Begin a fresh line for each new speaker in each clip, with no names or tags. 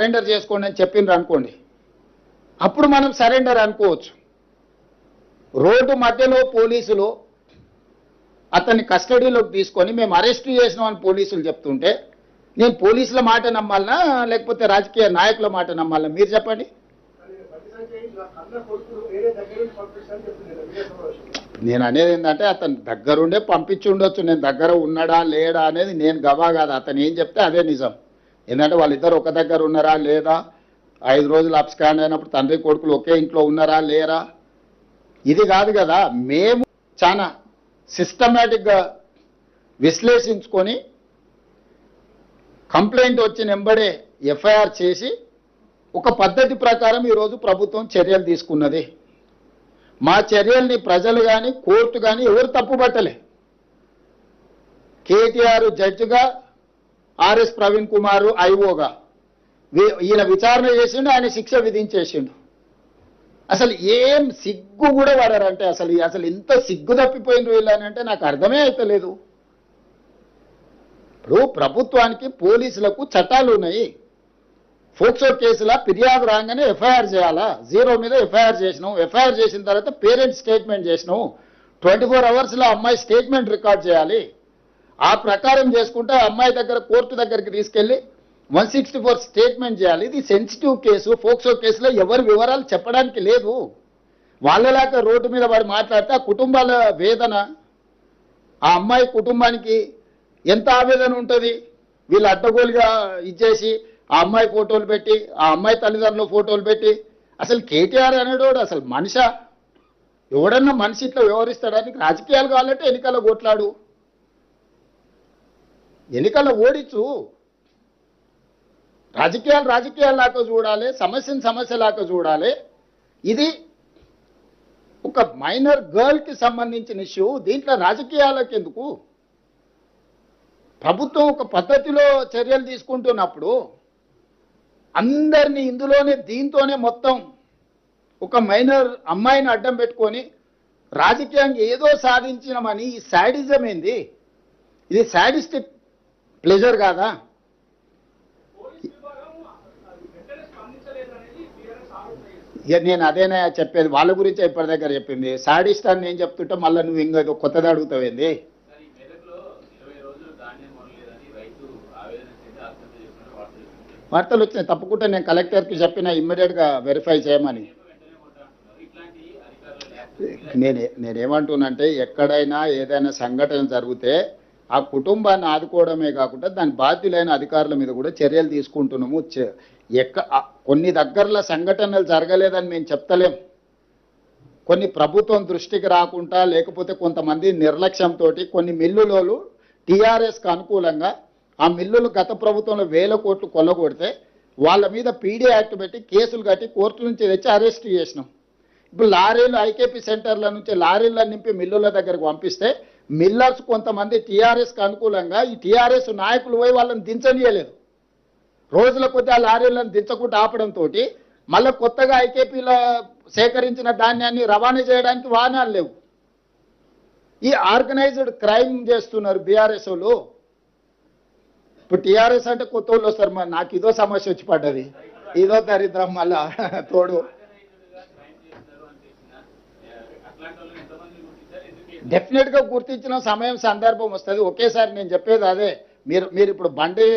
Surrender చేసుకోండి అని చెప్పిండ్రు అనుకోండి, అప్పుడు మనం సరెండర్ అనుకోవచ్చు. రోడ్డు మధ్యలో పోలీసులు అతన్ని కస్టడీలోకి తీసుకొని మేము అరెస్ట్ చేసినామని పోలీసులు చెప్తుంటే నేను పోలీసుల మాట నమ్మాలనా లేకపోతే రాజకీయ నాయకుల మాట నమ్మాలనా మీరు చెప్పండి. నేను అనేది ఏంటంటే అతను దగ్గరుండే పంపించి ఉండొచ్చు, నేను దగ్గర ఉన్నాడా లేడా అనేది నేను గవా కాదు, అతను ఏం చెప్తే అదే నిజం. ఎందుకంటే వాళ్ళిద్దరు ఒక దగ్గర ఉన్నారా లేదా, 5 రోజులు అబ్స్కాండ్ అయినప్పుడు తండ్రి కొడుకులు ఒకే ఇంట్లో ఉన్నారా లేరా, ఇది కాదు కదా. మేము చాలా సిస్టమేటిక్గా విశ్లేషించుకొని కంప్లైంట్ వచ్చిన వెంబడే ఎఫ్ఐఆర్ చేసి ఒక పద్ధతి ప్రకారం ఈరోజు ప్రభుత్వం చర్యలు తీసుకున్నది. మా చర్యల్ని ప్రజలు కానీ కోర్టు కానీ ఎవరు తప్పుపట్టలే. కేటీఆర్ జడ్జిగా, ఆర్ఎస్ ప్రవీణ్ కుమార్ ఐఓగా ఈయన విచారణ చేసిండు, ఆయన శిక్ష విధించేసిండు. అసలు ఏం సిగ్గు కూడా పడారంటే అసలు ఇంత సిగ్గు తప్పిపోయిన వీళ్ళనంటే నాకు అర్థమే అవుతలేదు. ఇప్పుడు ప్రభుత్వానికి పోలీసులకు చట్టాలు ఉన్నాయి. ఫోక్సో కేసులా ఫిర్యాదు రాగానే ఎఫ్ఐఆర్ చేయాలా, 0 మీద ఎఫ్ఐఆర్ చేసినాం. ఎఫ్ఐఆర్ చేసిన తర్వాత పేరెంట్ స్టేట్మెంట్ చేసినాం. 24 అవర్స్లో అమ్మాయి స్టేట్మెంట్ రికార్డ్ చేయాలి. ఆ ప్రకారం చేసుకుంటే అమ్మాయి దగ్గర కోర్టు దగ్గరికి తీసుకెళ్లి 164 స్టేట్మెంట్ చేయాలి. ఇది సెన్సిటివ్ కేసు. ఫోక్సో కేసులో ఎవరి వివరాలు చెప్పడానికి లేదు. వాళ్ళలాగా రోడ్డు మీద వాడు మాట్లాడితే ఆ కుటుంబాల వేదన, ఆ అమ్మాయి కుటుంబానికి ఎంత ఆవేదన ఉంటుంది. వీళ్ళు అడ్డగోలుగా ఇచ్చేసి ఆ అమ్మాయి ఫోటోలు పెట్టి, ఆ అమ్మాయి తల్లిదండ్రుల ఫోటోలు పెట్టి, అసలు కేటీఆర్ అనేటోడు అసలు మనిషా? ఎవడన్నా మనిషి ఇట్లా వ్యవహరిస్తాడానికి? రాజకీయాలు కావాలంటే ఎన్నికల్లో కొట్లాడు, ఎన్నికల్లో ఓడించు. రాజకీయాలాగా చూడాలి, సమస్యను సమస్యలాగా చూడాలి. ఇది ఒక మైనర్ గర్ల్కి సంబంధించిన ఇష్యూ, దీంట్లో రాజకీయాలకు ఎందుకు? ప్రభుత్వం ఒక పద్ధతిలో చర్యలు తీసుకుంటున్నప్పుడు అందరినీ ఇందులోనే దీంతోనే మొత్తం ఒక మైనర్ అమ్మాయిని అడ్డం పెట్టుకొని రాజకీయంగా ఏదో సాధించినమని ఈ శాడిజం ఏంది? ఇది శాడిస్టిక్ ప్లెజర్ కాదా? నేను అదేనా చెప్పేది, వాళ్ళ గురించి ఇప్పటి దగ్గర చెప్పింది. శాడిస్ట్ అని నేను చెప్తుంటే మళ్ళీ నువ్వు ఇంకా కొత్తది అడుగుతావేంది? వార్తలు వచ్చినాయి, తప్పకుండా నేను కలెక్టర్కి చెప్పిన ఇమ్మీడియట్గా వెరిఫై చేయమని. నేనేమంటున్నానంటే ఎక్కడైనా ఏదైనా సంఘటన జరిగితే ఆ కుటుంబాన్ని ఆదుకోవడమే కాకుండా దాని బాధ్యులైన అధికారుల మీద కూడా చర్యలు తీసుకుంటున్నాము. కొన్ని దగ్గరలో సంఘటనలు జరగలేదని మేము చెప్తలేం. కొన్ని ప్రభుత్వం దృష్టికి రాకుండా లేకపోతే కొంతమంది నిర్లక్ష్యంతో కొన్ని మిల్లులోలు టీఆర్ఎస్కి అనుకూలంగా ఆ మిల్లులు గత ప్రభుత్వంలో 1000 కోట్లు కొల్లగొడితే వాళ్ళ మీద పీడీ యాక్ట్ పెట్టి కేసులు కట్టి కోర్టు నుంచి తెచ్చి అరెస్ట్ చేసినాం. ఇప్పుడు లారీలు ఐకేపీ సెంటర్ల నుంచి లారీలను నింపి మిల్లుల దగ్గరకు పంపిస్తే మిల్లర్స్ కొంతమంది టీఆర్ఎస్కి అనుకూలంగా ఈ టీఆర్ఎస్ నాయకులు పోయి వాళ్ళని దించనీయలేదు. రోజుల కొద్ది ఆ లారీలను దించకుండా ఆపడంతో మళ్ళీ కొత్తగా ఐకేపీలో సేకరించిన ధాన్యాన్ని రవాణా చేయడానికి వాహనాలు లేవు. ఈ ఆర్గనైజ్డ్ క్రైమ్ చేస్తున్నారు బీఆర్ఎస్ వాళ్ళు. ఇప్పుడు టీఆర్ఎస్ అంటే కొత్త వాళ్ళు వస్తారు. మరి నాకు ఇదో సమస్య వచ్చి పడ్డది, ఇదో దరిద్రం మళ్ళా తోడు. డెఫినెట్గా గుర్తించిన సమయం సందర్భం వస్తుంది. ఒకేసారి నేను చెప్పేది అదే. మీరు ఇప్పుడు బండి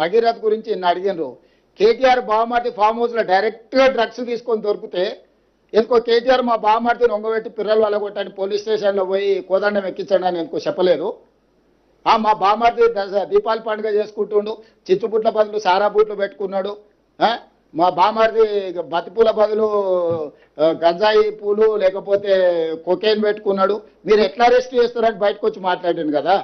భగీరథ్ గురించి నిన్న అడిగినారు. కేటీఆర్ బావమార్తి ఫామ్ హౌస్లో డైరెక్ట్గా డ్రగ్స్ తీసుకొని దొరికితే ఎందుకో కేటీఆర్ మా బావమార్తిని ఒంగబెట్టి పిల్లలు వాళ్ళగొట్టని పోలీస్ స్టేషన్లో పోయి కోదండం ఎక్కించండి అని ఎందుకో చెప్పలేదు. మా బావమార్తి దీపావళి పండుగ చేసుకుంటుండు, చిచ్చుపుట్ల బదులు సారా బూట్లు పెట్టుకున్నాడు. మా బావమార్తి బతిపూల బదులు గంజాయి పూలు లేకపోతే కొకేన్ పెట్టుకున్నాడు. మీరు ఎట్లా అరెస్ట్ చేస్తారని బయటకు వచ్చి మాట్లాడాను కదా.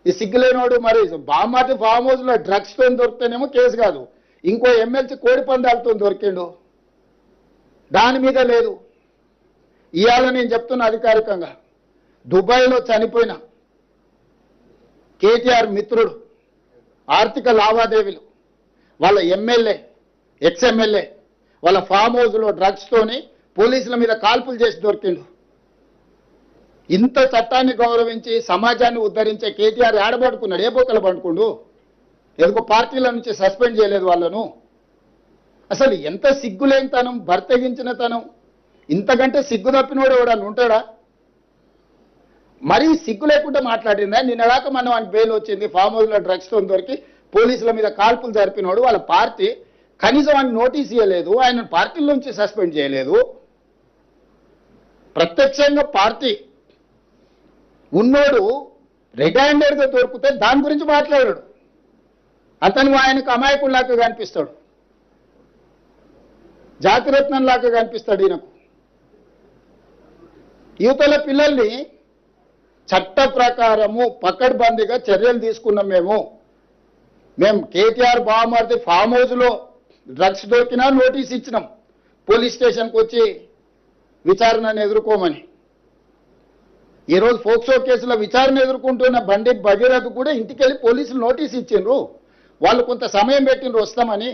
ఈ సిగ్గులేనోడు మరి బావమార్తి ఫామ్ హౌస్లో డ్రగ్స్తో దొరికితేనేమో కేసు కాదు, ఇంకో ఎమ్మెల్సీ కోడి పందాలతో దొరికిండు, దాని మీద లేదు. ఇవాళ నేను చెప్తున్నా అధికారికంగా, దుబాయ్లో చనిపోయిన కేటీఆర్ మిత్రుడు ఆర్థిక లావాదేవీలు వాళ్ళ ఎమ్మెల్యే ఎక్స్ఎమ్మెల్యే వాళ్ళ ఫామ్ హౌస్లో డ్రగ్స్తోని పోలీసుల మీద కాల్పులు చేసి దొరికిండు. ఇంత చట్టాన్ని గౌరవించి సమాజాన్ని ఉద్ధరించే కేటీఆర్ ఏడబడుకున్నాడు, ఏ బొక్కలు పండుకుండు? ఎందుకో పార్టీల నుంచి సస్పెండ్ చేయలేదు వాళ్ళను. అసలు ఎంత సిగ్గులేని తనం, బర్తగించిన తనం. ఇంతకంటే సిగ్గు తప్పినోడు ఎవడన్నా ఉంటాడా? మరీ సిగ్గు లేకుండా మాట్లాడిందా? నిన్నదాకా మనం ఆయన బెయిల్ వచ్చింది, ఫామ్ హౌస్లో డ్రగ్స్తో దొరికి పోలీసుల మీద కాల్పులు జరిపినోడు. వాళ్ళ పార్టీ కనీసం ఆయన నోటీస్ ఇవ్వలేదు, ఆయన పార్టీల నుంచి సస్పెండ్ చేయలేదు. ప్రత్యక్షంగా పార్టీ ఉన్నోడు రెడ్ హ్యాండెడ్గా దొరికితే దాని గురించి మాట్లాడాడు. అతను ఆయనకు అమాయకుల్లాగా కనిపిస్తాడు, జాతిరత్నంలాగా కనిపిస్తాడు ఈయనకు. యువతల పిల్లల్ని చట్ట ప్రకారము పకడ్బందీగా చర్యలు తీసుకున్నాం. మేము కేటీఆర్ బావమరిది ఫామ్ హౌస్లో డ్రగ్స్ దొరికినా నోటీస్ ఇచ్చినాం, పోలీస్ స్టేషన్కి వచ్చి విచారణను ఎదుర్కోమని. ఈరోజు ఫోక్సో కేసులో విచారణ ఎదుర్కొంటున్న బండి భగీరథ్ కూడా ఇంటికి వెళ్ళి పోలీసులు నోటీస్ ఇచ్చిండ్రు. వాళ్ళు కొంత సమయం పెట్టిండ్రు వస్తామని.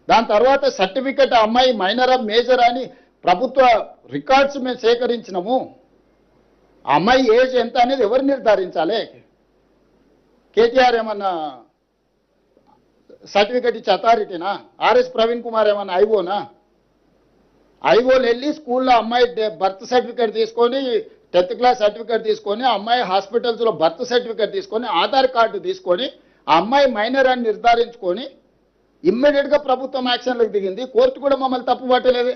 దాని తర్వాత సర్టిఫికెట్ అమ్మాయి మైనర్ ఆఫ్ మేజర్ అని ప్రభుత్వ రికార్డ్స్ మేము సేకరించినాము. ఆ అమ్మాయి ఏజ్ ఎంత అనేది ఎవరు నిర్ధారించాలి? కేటీఆర్ ఏమన్నా సర్టిఫికెట్ ఇచ్చే అథారిటీనా? ఆర్ఎస్ ప్రవీణ్ కుమార్ ఏమన్నా ఐఓనా? ఐఓలు వెళ్ళి స్కూల్లో అమ్మాయి బర్త్ సర్టిఫికేట్ తీసుకొని, 10th క్లాస్ సర్టిఫికేట్ తీసుకొని, అమ్మాయి హాస్పిటల్స్లో బర్త్ సర్టిఫికేట్ తీసుకొని, ఆధార్ కార్డు తీసుకొని, ఆ అమ్మాయి మైనర్ అని నిర్ధారించుకొని ఇమ్మీడియట్గా ప్రభుత్వం యాక్షన్లకు దిగింది. కోర్టు కూడా మమ్మల్ని తప్పు పట్టలేదే.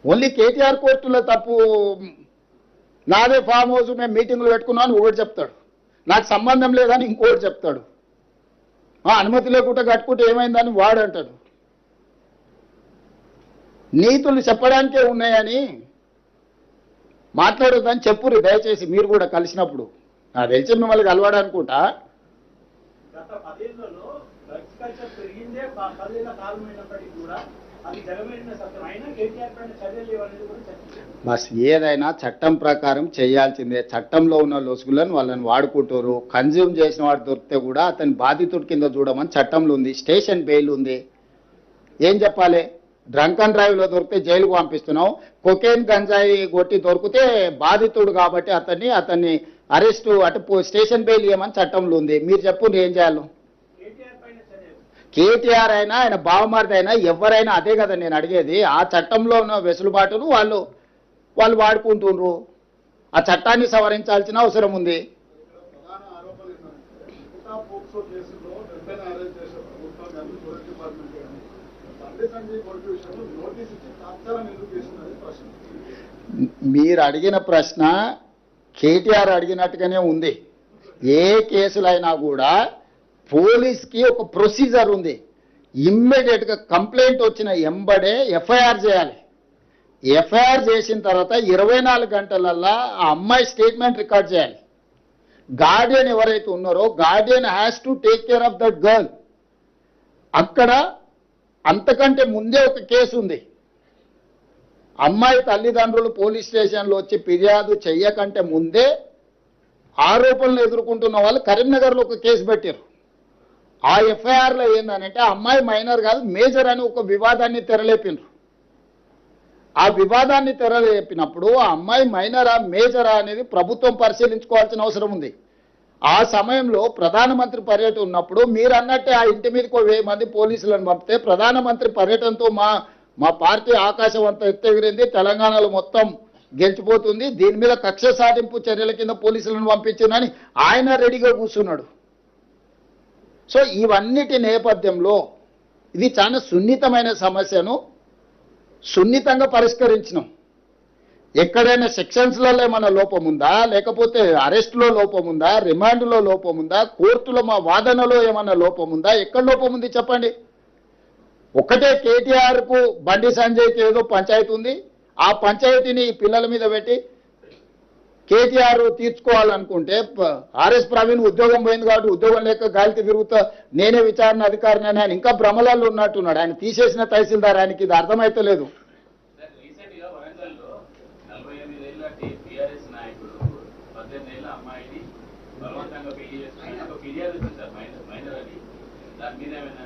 ఓన్లీ కేటీఆర్ కోర్టులో తప్పు. నాదే ఫామ్ హౌస్, మేము మీటింగ్లు పెట్టుకున్నాను ఒకటి చెప్తాడు, నాకు సంబంధం లేదని ఇంకోటి చెప్తాడు, అనుమతి లేకుండా కట్టుకుంటే ఏమైందని వాడు అంటాడు. నీతులు చెప్పడానికే ఉన్నాయని మాట్లాడొద్దని చెప్పురు దయచేసి. మీరు కూడా కలిసినప్పుడు నాకు తెలిసి మిమ్మల్ని కలవాడనుకుంటా. బస్ ఏదైనా చట్టం ప్రకారం చేయాల్సిందే. చట్టంలో ఉన్న లొసుగులను వాళ్ళని వాడుకుంటారు. కన్జ్యూమ్ చేసిన వాడు దొరికితే కూడా అతని బాధితుడి కింద చూడమని చట్టంలో ఉంది. స్టేషన్ బెయిల్ ఉంది. ఏం చెప్పాలి? డ్రంక్ అండ్ డ్రైవ్లో దొరికితే జైలుకు పంపిస్తున్నావు. కొకేన్ గంజాయి కొట్టి దొరికితే బాధితుడు కాబట్టి అతన్ని అరెస్టు అటు స్టేషన్ బెయిల్ ఇవ్వమని చట్టంలో ఉంది. మీరు చెప్పండి ఏం చేయాలి? కేటీఆర్ అయినా ఆయన బావమరిది అయినా ఎవరైనా అదే కదా నేను అడిగేది. ఆ చట్టంలో ఉన్న వెసులుబాటును వాళ్ళు వాడుకుంటుండ్రు. ఆ చట్టాన్ని సవరించాల్సిన అవసరం ఉంది. మీరు అడిగిన ప్రశ్న కేటీఆర్ అడిగినట్టుగానే ఉంది. ఏ కేసులైనా కూడా పోలీస్కి ఒక ప్రొసీజర్ ఉంది. ఇమ్మీడియట్గా కంప్లైంట్ వచ్చిన ఎంబడే ఎఫ్ఐఆర్ చేయాలి. ఎఫ్ఐఆర్ చేసిన తర్వాత 24 గంటలల్లా ఆ అమ్మాయి స్టేట్మెంట్ రికార్డ్ చేయాలి. గార్డియన్ ఎవరైతే ఉన్నారో Guardian has to take care of that girl. అక్కడ అంతకంటే ముందే ఒక కేసు ఉంది. అమ్మాయి తల్లిదండ్రులు పోలీస్ స్టేషన్లో వచ్చి ఫిర్యాదు చెయ్యకంటే ముందే ఆరోపణలు ఎదుర్కొంటున్న వాళ్ళు కరీంనగర్లో ఒక కేసు పెట్టారు. ఆ ఎఫ్ఐఆర్లో ఏందనంటే అమ్మాయి మైనర్ కాదు మేజర్ అని ఒక వివాదాన్ని తెరలేపినారు. ఆ వివాదాన్ని తెరలేపినప్పుడు ఆ అమ్మాయి మైనరా మేజరా అనేది ప్రభుత్వం పరిశీలించుకోవాల్సిన అవసరం ఉంది. ఆ సమయంలో ప్రధానమంత్రి పర్యటన ఉన్నప్పుడు మీరు అన్నట్టే ఆ ఇంటి మీదకి 1000 మంది పోలీసులను పంపితే ప్రధానమంత్రి పర్యటనతో మా పార్టీ ఆకాశం అంతా ఎత్తెగిరింది, తెలంగాణలో మొత్తం గెలిచిపోతుంది, దీని మీద కక్ష సాధింపు చర్యల కింద పోలీసులను పంపించిందని ఆయన రెడీగా కూర్చున్నాడు. సో ఇవన్నిటి నేపథ్యంలో ఇది చాలా సున్నితమైన సమస్యను సున్నితంగా పరిష్కరించినాం. ఎక్కడైనా సెక్షన్స్లలో ఏమైనా లోపం ఉందా, లేకపోతే అరెస్టులో లోపం ఉందా, రిమాండ్లో లోపం ఉందా, కోర్టులో మా వాదనలో ఏమైనా లోపం ఉందా, ఎక్కడ లోపం ఉంది చెప్పండి. ఒక్కటే కేటీఆర్కు బండి సంజయ్కి ఏదో పంచాయతీ ఉంది. ఆ పంచాయతీని పిల్లల మీద పెట్టి కేటీఆర్ తీర్చుకోవాలనుకుంటే ఆర్ఎస్ ప్రవీణ్ ఉద్యోగం పోయింది కాబట్టి ఉద్యోగం లేక గాలికి తిరుగుతా నేనే విచారణ అధికారిని అని ఆయన ఇంకా భ్రమలలో ఉన్నట్టున్నాడు. ఆయన తీసేసిన తహసీల్దార్, ఆయనకి ఇది అర్థమైతే లేదు.
బలవంతంగా పెళ్లి చేసుకుని ఒక ఫిర్యాదు వచ్చింది సార్ మైనర్ అని. దాని మీద ఏమైనా